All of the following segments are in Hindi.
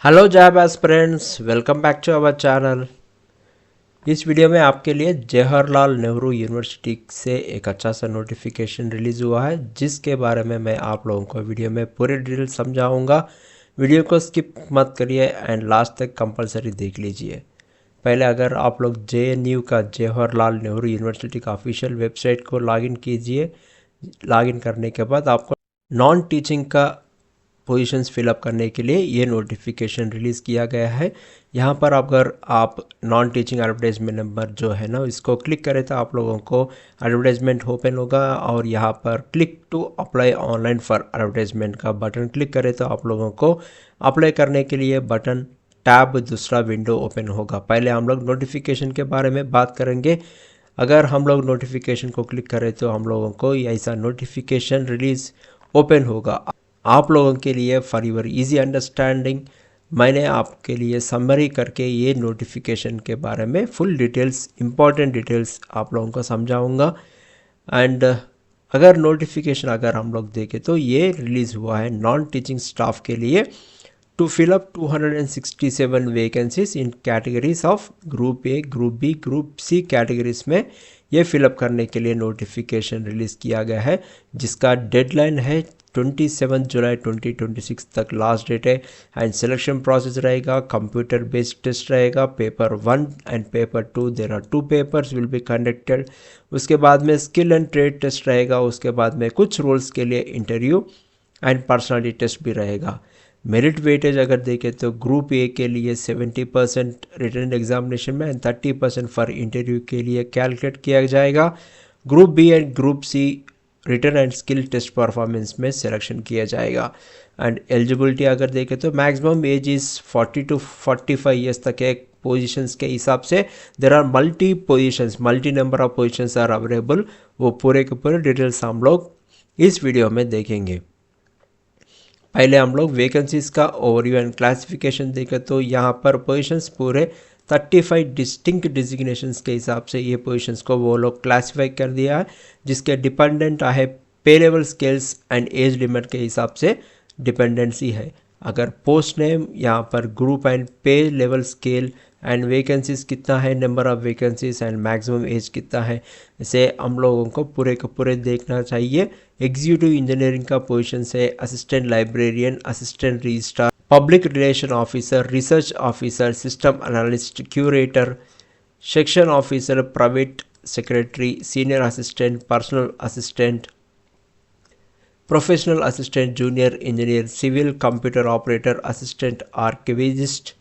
Hello job aspirants, welcome back to our channel. इस वीडियो में आपके लिए जवाहरलाल नेहरू यूनिवर्सिटी से एक अच्छा सा नोटिफिकेशन रिलीज़ हुआ है, जिसके बारे में मैं आप लोगों को वीडियो में पूरे डिटेल समझाऊंगा। वीडियो को स्किप मत करिए एंड लास्ट तक कंपलसरी देख लीजिए। पहले अगर आप लोग JNU का जवाहरलाल नेहरू यूनिवर्सिटी का ऑफिशियल वेबसाइट को लॉगिन कीजिए। लॉगिन करने के बाद आपको नॉन टीचिंग का पोजीशंस फिलअप करने के लिए ये नोटिफिकेशन रिलीज़ किया गया है। यहाँ पर अगर आप नॉन टीचिंग एडवर्टाइजमेंट नंबर जो है ना, इसको क्लिक करें तो आप लोगों को एडवर्टाइजमेंट ओपन होगा और यहाँ पर click to apply online for advertisement का बटन क्लिक करें तो आप लोगों को अप्लाई करने के लिए बटन टैब दूसरा विंडो ओपन होगा। पहले हम लोग नोटिफिकेशन के बारे में बात करेंगे। अगर हम लोग नोटिफिकेशन को क्लिक करें तो हम लोगों को ऐसा नोटिफिकेशन रिलीज़ ओपन होगा। आप लोगों के लिए फॉर योर इजी अंडरस्टैंडिंग मैंने आपके लिए समरी करके ये नोटिफिकेशन के बारे में फुल डिटेल्स, इम्पॉर्टेंट डिटेल्स आप लोगों को समझाऊंगा। एंड अगर नोटिफिकेशन अगर हम लोग देखें तो ये रिलीज़ हुआ है नॉन टीचिंग स्टाफ के लिए to fill up 267 vacancies in categories of group A, group B, group C categories में ये फिलअप करने के लिए नोटिफिकेशन रिलीज़ किया गया है, जिसका डेडलाइन है 27 जुलाई 2026 तक लास्ट डेट है। एंड सिलेक्शन प्रोसेस रहेगा, कंप्यूटर बेस्ड टेस्ट रहेगा, paper 1 and paper 2, there are 2 papers will be conducted. उसके बाद में स्किल एंड ट्रेड टेस्ट रहेगा, उसके बाद में कुछ रोल्स के लिए इंटरव्यू एंड पर्सनालिटी टेस्ट भी रहेगा। मेरिट वेटेज अगर देखें तो ग्रुप ए के लिए 70% रिटन एग्जामिनेशन में एंड 30% फॉर इंटरव्यू के लिए कैलकुलेट किया जाएगा। Group B and group C written and skill test performance में सिलेक्शन किया जाएगा। एंड एलिजिबिलिटी अगर देखें तो maximum age is 40 to 45 years तक है। पोजीशंस के हिसाब से there are multi positions, multi number of positions are available. वो पूरे के पूरे डिटेल्स हम लोग इस वीडियो में देखेंगे। पहले हम लोग वैकेंसीज का ओवरव्यू एंड क्लासिफिकेशन देखें तो यहाँ पर पोजीशंस पूरे 35 डिस्टिंक्ट डिजिग्नेशंस के हिसाब से ये पोजीशंस को वो लोग क्लासिफाई कर दिया है, जिसके डिपेंडेंट है पे level scales and age limit के हिसाब से डिपेंडेंसी है। अगर पोस्ट नेम यहाँ पर ग्रुप एंड पे लेवल स्केल एंड वैकेंसीज कितना है, number of vacancies and maximum age कितना है, इसे हम लोगों को पूरे के पूरे देखना चाहिए। एग्जीक्यूटिव इंजीनियरिंग का पोजीशन है assistant librarian, assistant registrar, public relation officer, research officer, system analyst, curator, section officer, private secretary, senior assistant, personal assistant, professional assistant, junior engineer, civil computer operator, assistant archivist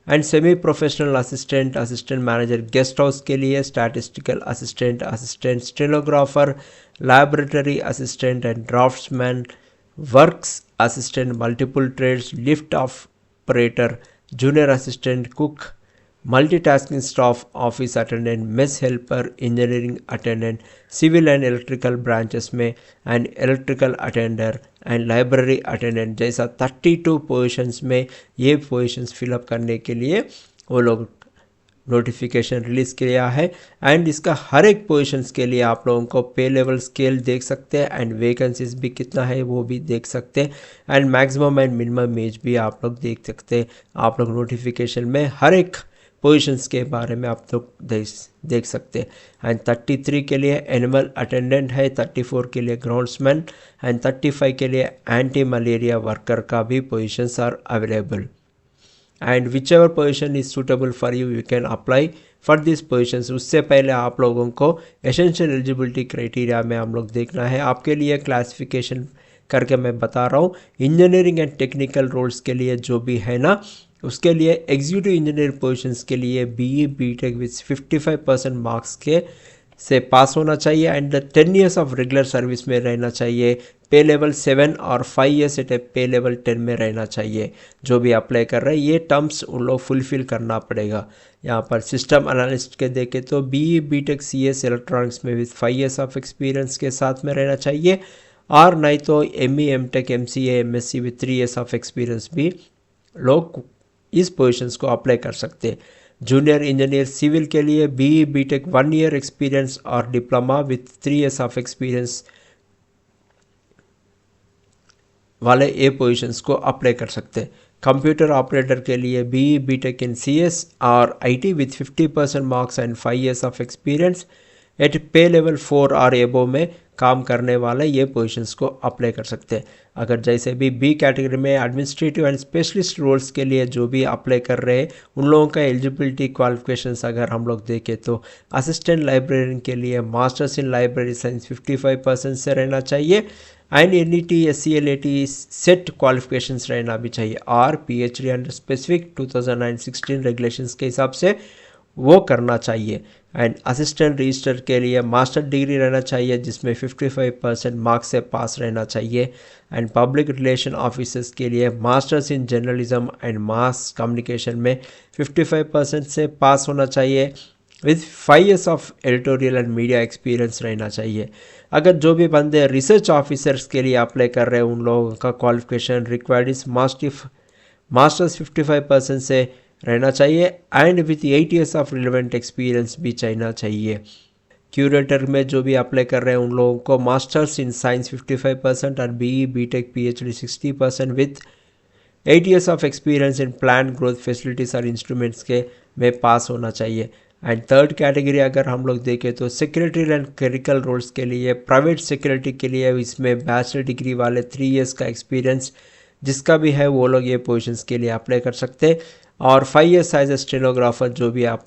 and semi professional assistant, assistant manager guest house के लिए, statistical assistant, assistant stenographer, laboratory assistant and draftsman, works assistant, multiple trades, lift operator, junior assistant, cook, multitasking staff, office attendant, mess helper, engineering attendant, civil and electrical branches में and electrical attender and library attendant जैसा 32 पोजीशंस में ये पोजीशंस फिलअप करने के लिए वो लोग नोटिफिकेशन रिलीज़ किया है। एंड इसका हर एक पोजीशंस के लिए आप लोगों को पे लेवल स्केल देख सकते हैं एंड वैकेंसीज भी कितना है वो भी देख सकते हैं and maximum and minimum age भी आप लोग देख सकते हैं। आप लोग नोटिफिकेशन में हर एक पोजीशंस के बारे में आप लोग देख सकते हैं। एंड 33 के लिए एनिमल अटेंडेंट है, 34 के लिए ग्राउंड्समैन एंड 35 के लिए एंटी मलेरिया वर्कर का भी positions are available. And whichever position is suitable for you, you can apply for this position. उससे पहले आप लोगों को एसेंशियल एलिजिबिलिटी क्राइटेरिया में हम लोग देखना है। आपके लिए क्लासिफिकेशन करके मैं बता रहा हूँ। इंजीनियरिंग एंड टेक्निकल रोल्स के लिए जो भी है ना, उसके लिए एग्जीक्यूटिव इंजीनियर पोजीशंस के लिए BE BTech विथ 55% मार्क्स के से पास होना चाहिए and 10 years of regular service में रहना चाहिए। पे लेवल 7 और 5 ईयर्स एट पे लेवल 10 में रहना चाहिए। जो भी अप्लाई कर रहे हैं ये टर्म्स उन लोग फुलफिल करना पड़ेगा। यहाँ पर सिस्टम एनालिस्ट के देखें तो BE BTech CS इलेक्ट्रॉनिक्स में विथ 5 ईयर्स ऑफ एक्सपीरियंस के साथ में रहना चाहिए, और नहीं तो ME MTech MCA MSc with 3 years of experience भी लोग इस पोजीशंस को अप्लाई कर सकते हैं। जूनियर इंजीनियर सिविल के लिए BE BTech 1 ईयर एक्सपीरियंस और diploma with 3 years of experience वाले ये पोजीशंस को अप्लाई कर सकते हैं। कंप्यूटर ऑपरेटर के लिए BE BTech इन CS और IT with 50% marks and 5 years of experience eight पे लेवल 4 और एबो में काम करने वाले ये पोजीशंस को अप्लाई कर सकते हैं। अगर जैसे भी बी कैटेगरी में एडमिनिस्ट्रेटिव एंड स्पेशलिस्ट रोल्स के लिए जो भी अप्लाई कर रहे हैं उन लोगों का एलिजिबिलिटी क्वालिफिकेशंस अगर हम लोग देखें तो असिस्टेंट लाइब्रेरियन के लिए मास्टर्स इन लाइब्रेरी साइंस 55% से रहना चाहिए and NET SCLAT set qualifications रहना भी चाहिए और PhD अंडर स्पेसिफिक 2016 रेगुलेशंस के हिसाब से वो करना चाहिए। एंड असिस्टेंट रजिस्टर के लिए मास्टर डिग्री रहना चाहिए जिसमें 55% मार्क्स से पास रहना चाहिए। एंड पब्लिक रिलेशन ऑफिसर्स के लिए masters in journalism and mass communication में 55% से पास होना चाहिए with 5 years of editorial and media experience रहना चाहिए। अगर जो भी बंदे रिसर्च ऑफिसर्स के लिए अप्लाई कर रहे हैं उन लोगों का क्वालिफिकेशन रिक्वायर्ड इज मास्टर्स 55% से रहना चाहिए and with 8 years of relevant experience भी चाहिए चाहिए। क्यूरेटर में जो भी अप्लाई कर रहे हैं उन लोगों को मास्टर्स इन साइंस 55% और BE BTech PhD 60% with 8 years of experience in plan growth facilities और इंस्ट्रूमेंट्स के में पास होना चाहिए। एंड थर्ड कैटेगरी अगर हम लोग देखें तो सेक्रेटरी एंड क्लरिकल रोल्स के लिए प्राइवेट सेक्रेटरी के लिए इसमें बैचलर डिग्री वाले 3 years का एक्सपीरियंस जिसका भी है वो लोग ये पोजीशंस के लिए अप्लाई कर सकते हैं और 5 years एज ए स्टेनोग्राफर जो भी आप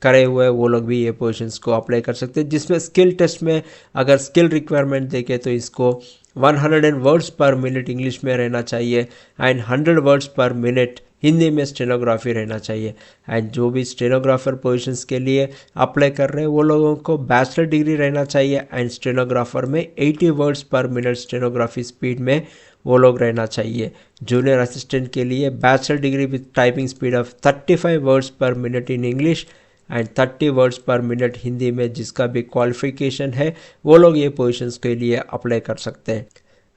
करे हुए वो लोग भी ये पोजीशंस को अप्लाई कर सकते हैं। जिसमें स्किल टेस्ट में अगर स्किल रिक्वायरमेंट देखें तो इसको 100 वर्ड्स पर मिनट इंग्लिश में रहना चाहिए एंड 100 वर्ड्स पर मिनट हिंदी में स्टेनोग्राफी रहना चाहिए। एंड जो भी स्टेनोग्राफर पोजीशंस के लिए अप्लाई कर रहे हैं वो लोगों को बैचलर डिग्री रहना चाहिए एंड स्टेनोग्राफर में 80 वर्ड्स पर मिनट स्टेनोग्राफी स्पीड में वो लोग रहना चाहिए। जूनियर असिस्टेंट के लिए bachelor degree with typing speed of 35 words पर minute in English and 30 words पर मिनट हिंदी में जिसका भी क्वालिफिकेशन है वो लोग ये पोजीशंस के लिए अप्लाई कर सकते हैं।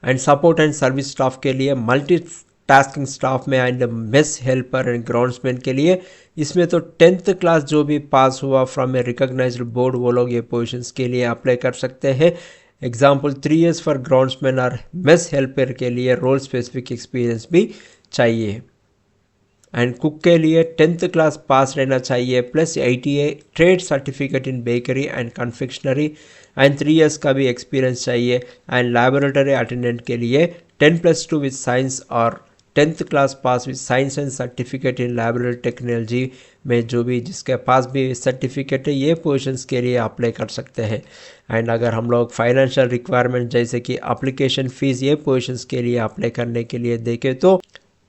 And support and service staff के लिए मल्टी टास्किंग स्टाफ में and mess helper and groundsman के लिए इसमें तो 10th क्लास जो भी पास हुआ फ्रॉम ए रिकॉग्नाइज्ड बोर्ड वो लोग ये पोजीशंस के लिए अप्लाई कर सकते हैं। एग्जाम्पल 3 years फॉर ग्राउंड्समैन और मेस हेल्पर के लिए रोल स्पेसिफिक एक्सपीरियंस भी चाहिए। एंड कुक के लिए 10th क्लास पास रहना चाहिए plus ITA trade certificate in bakery and confectionery and 3 years का भी एक्सपीरियंस चाहिए। एंड लैबोरेटरी अटेंडेंट के लिए 10+2 विथ साइंस और 10th class pass with science and certificate in laboratory technology में जो भी जिसके पास भी सर्टिफिकेट है ये पोजीशंस के लिए अप्लाई कर सकते हैं। एंड अगर हम लोग फाइनेंशियल रिक्वायरमेंट जैसे कि एप्लीकेशन फ़ीस ये पोजीशंस के लिए अप्लाई करने के लिए देखें तो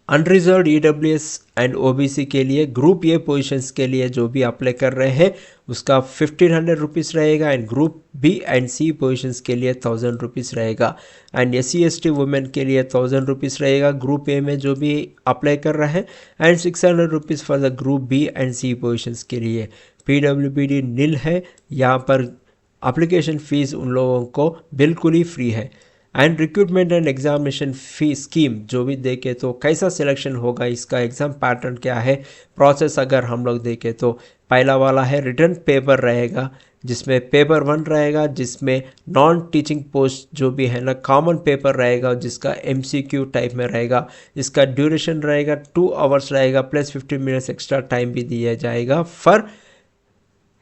अनरिजर्व्ड EWS एंड OBC के लिए ग्रुप ए पोजीशंस के लिए जो भी अप्लाई कर रहे हैं उसका 1500 रुपीज़ रहेगा and group B and C positions के लिए 1000 रुपीज़ रहेगा। एंड SC ST वुमेन के लिए 1000 रुपीज़ रहेगा ग्रुप ए में जो भी अप्लाई कर रहे हैं and 600 rupees for the group B and C positions के लिए। PWBD नील है, यहाँ पर एप्लीकेशन फ़ीस उन लोगों को बिल्कुल ही फ्री है। And recruitment and examination fee scheme जो भी देखें तो कैसा सिलेक्शन होगा इसका एग्ज़ाम पैटर्न क्या है प्रोसेस अगर हम लोग देखें तो पहला वाला है रिटर्न पेपर रहेगा जिसमें पेपर 1 रहेगा जिसमें नॉन टीचिंग पोस्ट जो भी है ना कॉमन पेपर रहेगा जिसका MCQ टाइप में रहेगा। इसका ड्यूरेशन रहेगा 2 hours रहेगा प्लस 15 मिनट्स एक्स्ट्रा टाइम भी दिया जाएगा for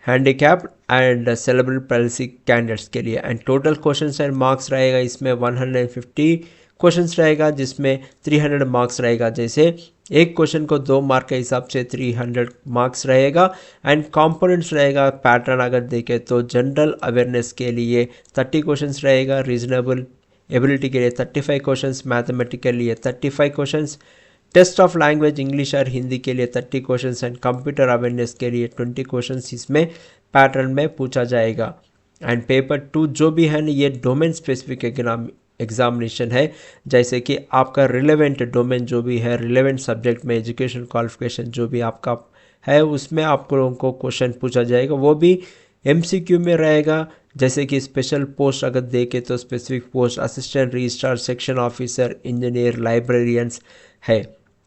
handicapped and cerebral palsy candidates के लिए। And total questions and marks रहेगा इसमें 150 क्वेश्चंस रहेगा जिसमें 300 मार्क्स रहेगा। जैसे एक क्वेश्चन को 2 मार्क के हिसाब से 300 मार्क्स रहेगा। एंड कंपोनेंट्स रहेगा पैटर्न अगर देखें तो जनरल अवेयरनेस के लिए 30 क्वेश्चंस रहेगा, रीजनेबल एबिलिटी के लिए 35 क्वेश्चंस, मैथमेटिक्स के लिए 35 questions, test of language English और हिंदी के लिए 30 क्वेश्चंस एंड कंप्यूटर अवेयरनेस के लिए 20 क्वेश्चंस इसमें पैटर्न में पूछा जाएगा। एंड पेपर 2 जो भी है ना ये डोमेन स्पेसिफिक एग्जामिनेशन है जैसे कि आपका रिलेवेंट डोमेन जो भी है रिलेवेंट सब्जेक्ट में एजुकेशन क्वालिफिकेशन जो भी आपका है उसमें आप लोगों को क्वेश्चन पूछा जाएगा वो भी MCQ में रहेगा। जैसे कि स्पेशल पोस्ट अगर देखें तो specific post assistant registrar section officer engineer librarians है।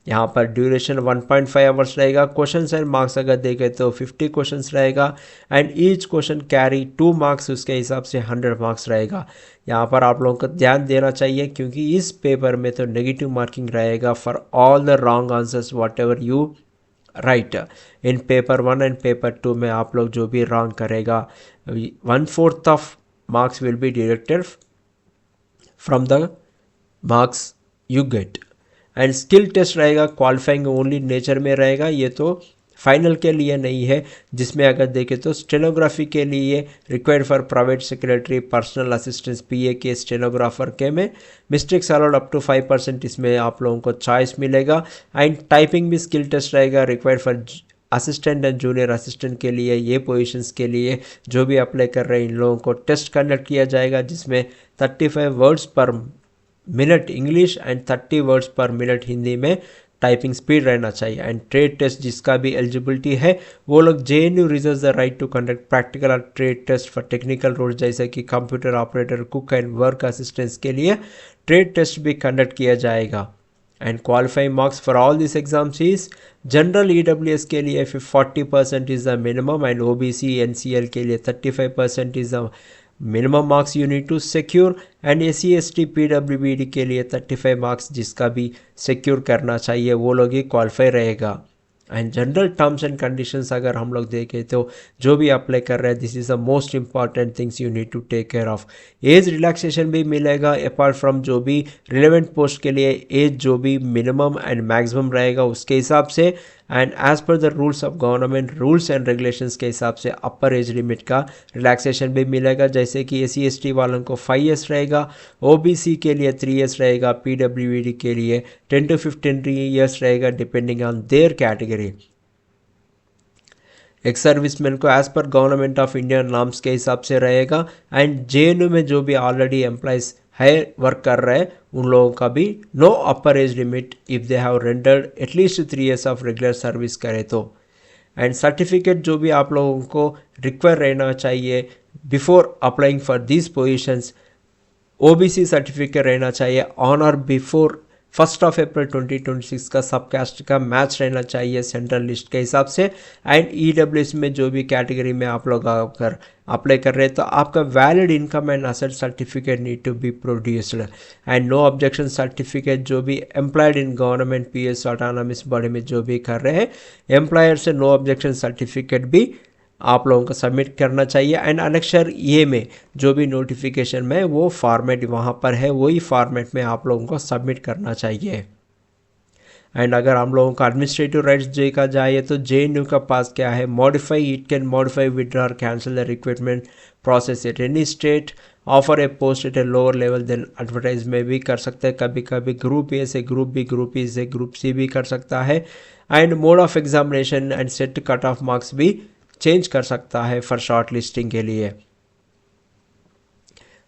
यहाँ पर ड्यूरेशन 1.5 आवर्स रहेगा। क्वेश्चंस एंड मार्क्स अगर देखें तो 50 क्वेश्चंस रहेगा and each question carry 2 marks, उसके हिसाब से 100 मार्क्स रहेगा। यहाँ पर आप लोगों को ध्यान देना चाहिए क्योंकि इस पेपर में तो नेगेटिव मार्किंग रहेगा for all the wrong answers whatever you write in paper 1 and paper 2 में आप लोग जो भी रॉन्ग करेगा 1/4 of marks will be deducted from the marks you get. And skill test रहेगा, क्वालिफाइंग ओनली नेचर में रहेगा, ये तो फाइनल के लिए नहीं है। जिसमें अगर देखें तो स्टेनोग्राफी के लिए required for private secretary, personal assistance, PA के स्टेनोग्राफर के में मिस्टेक्स अलाउड अप टू 5%, इसमें आप लोगों को चॉइस मिलेगा। एंड टाइपिंग भी स्किल टेस्ट रहेगा, required for assistant and junior assistant के लिए। ये पोजीशंस के लिए जो भी अप्लाई कर रहे हैं इन लोगों को टेस्ट कंडक्ट किया जाएगा, जिसमें 35 वर्ड्स पर मिनट इंग्लिश एंड 30 वर्ड्स पर मिनट हिंदी में टाइपिंग स्पीड रहना चाहिए। एंड ट्रेड टेस्ट जिसका भी एलिजिबिलिटी है वो लोग JNU reserve the right to conduct practical और trade test for technical role, जैसे कि computer operator, cook and work assistants के लिए ट्रेड टेस्ट भी कंडक्ट किया जाएगा। And qualifying marks for all this exams is general EWS के लिए 40% is the minimum and OBC NCL के लिए 35% is the minimum marks you need to secure. And SC ST PWBD के लिए 35 मार्क्स जिसका भी सिक्योर करना चाहिए वो लोग ही क्वालिफाई रहेगा। And general terms and conditions अगर हम लोग देखें तो जो भी अप्लाई कर रहे हैं this is the most important things you need to take care of. Age relaxation भी मिलेगा अपार्ट फ्रॉम जो भी रिलेवेंट पोस्ट के लिए एज जो भी मिनिमम एंड मैक्सिमम रहेगा उसके हिसाब से। And as per the rules of government rules and regulations के हिसाब से अपर एज लिमिट का रिलैक्सेशन भी मिलेगा, जैसे कि SC ST वालों को 5 ईयर्स रहेगा, OBC के लिए 3 ईयर्स रहेगा, PWBD के लिए 10 to 15 ईयर्स रहेगा depending on their category. Ex serviceman को as per government of India norms के हिसाब से रहेगा। एंड JNU में जो भी ऑलरेडी एम्प्लॉयज़ है वर्क कर रहे हैं उन लोगों का भी no upper age limit if they have rendered at least 3 years of regular service करे तो। एंड सर्टिफिकेट जो भी आप लोगों को रिक्वायर रहना चाहिए before applying for this positions, OBC certificate रहना चाहिए ऑन और बिफोर 1 अप्रैल 2026 का सबकास्ट का मैच रहना चाहिए सेंट्रल लिस्ट के हिसाब से। एंड EWS में जो भी कैटेगरी में आप लोग अगर अप्लाई कर रहे हैं तो आपका valid income and asset certificate need to be produced. And no objection certificate जो भी employed in government PS autonomous body में जो भी कर रहे हैं एम्प्लॉयर से नो ऑब्जेक्शन सर्टिफिकेट भी आप लोगों को सबमिट करना चाहिए। एंड अनेक्सर ए में जो भी नोटिफिकेशन में वो फॉर्मेट वहाँ पर है वही फॉर्मेट में आप लोगों को सबमिट करना चाहिए। एंड अगर हम लोगों का एडमिनिस्ट्रेटिव राइट्स देखा जाए तो JNU का पास क्या है, modify it can modify withdraw और cancel the recruitment process at any state, offer a post at a lower level then advertise में भी कर सकते हैं, कभी कभी ग्रुप ए से ग्रुप B, ग्रुप E से ग्रुप C भी कर सकता है। And mode of examination and set cut off marks भी चेंज कर सकता है फॉर शॉर्ट लिस्टिंग के लिए।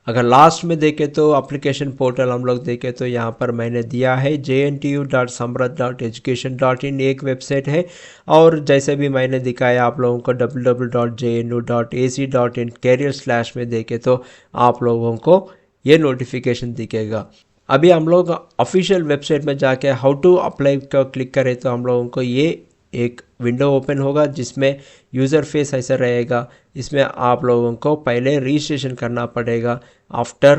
अगर लास्ट में देखें तो एप्लीकेशन पोर्टल हम लोग देखें तो यहाँ पर मैंने दिया है jntu.samrat.education.in एक वेबसाइट है, और जैसे भी मैंने दिखाया आप लोगों को www.jnu.ac.in कैरियर/ में देखें तो आप लोगों को ये नोटिफिकेशन दिखेगा। अभी हम लोग ऑफिशियल वेबसाइट में जाके हाउ टू अप्लाई को क्लिक करें तो हम लोगों को ये एक विंडो ओपन होगा जिसमें यूज़र फेस ऐसा रहेगा। इसमें आप लोगों को पहले रजिस्ट्रेशन करना पड़ेगा। After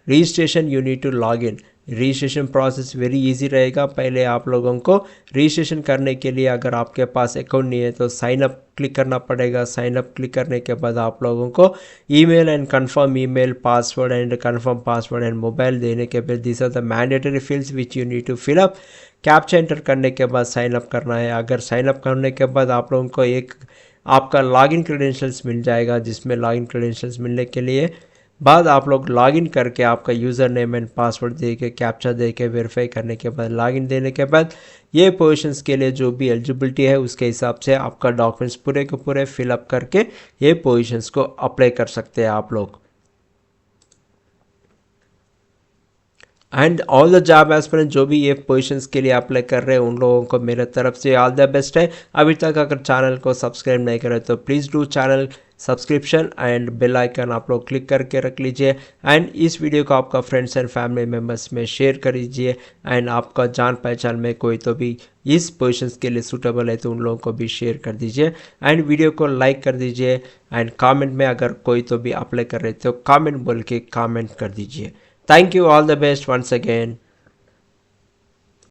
registration you need to log in. Registration process very easy रहेगा। पहले आप लोगों को रजिस्ट्रेशन करने के लिए अगर आपके पास अकाउंट नहीं है तो साइन अप क्लिक करना पड़ेगा। साइन अप क्लिक करने के बाद आप लोगों को email and confirm email, password and confirm password and mobile देने के बाद this are the mandatory fields which you need to fill up. Captcha enter करने के बाद साइन अप करना है। अगर साइन अप करने के बाद आप लोगों को एक आपका लॉगिन क्रेडेंशियल्स मिल जाएगा, जिसमें लॉगिन क्रेडेंशियल्स मिलने के लिए बाद आप लोग लॉगिन करके आपका यूज़र नेम एंड पासवर्ड दे के कैप्चा दे के वेरीफाई करने के बाद लॉगिन देने के बाद ये पोजीशंस के लिए जो भी एलिजिबिलिटी है उसके हिसाब से आपका डॉक्यूमेंट्स पूरे के पूरे फिलअप करके ये पोजीशंस को अप्लाई कर सकते हैं आप लोग। And all the job aspirant जो भी ये पोजीशंस के लिए अप्लाई कर रहे हैं उन लोगों को मेरे तरफ से ऑल द बेस्ट है। अभी तक अगर चैनल को सब्सक्राइब नहीं करे तो please do channel subscription and bell icon आप लोग क्लिक करके रख लीजिए। एंड इस वीडियो को आपका फ्रेंड्स एंड फैमिली मेम्बर्स में शेयर कर दीजिए। एंड आपका जान पहचान में कोई तो भी इस पोजीशंस के लिए सूटेबल है तो उन लोगों को भी शेयर कर दीजिए। एंड वीडियो को लाइक कर दीजिए। एंड कमेंट में अगर कोई तो भी अप्लाई कर रहे तो कमेंट बोल के कमेंट कर दीजिए। Thank you, all the best once again.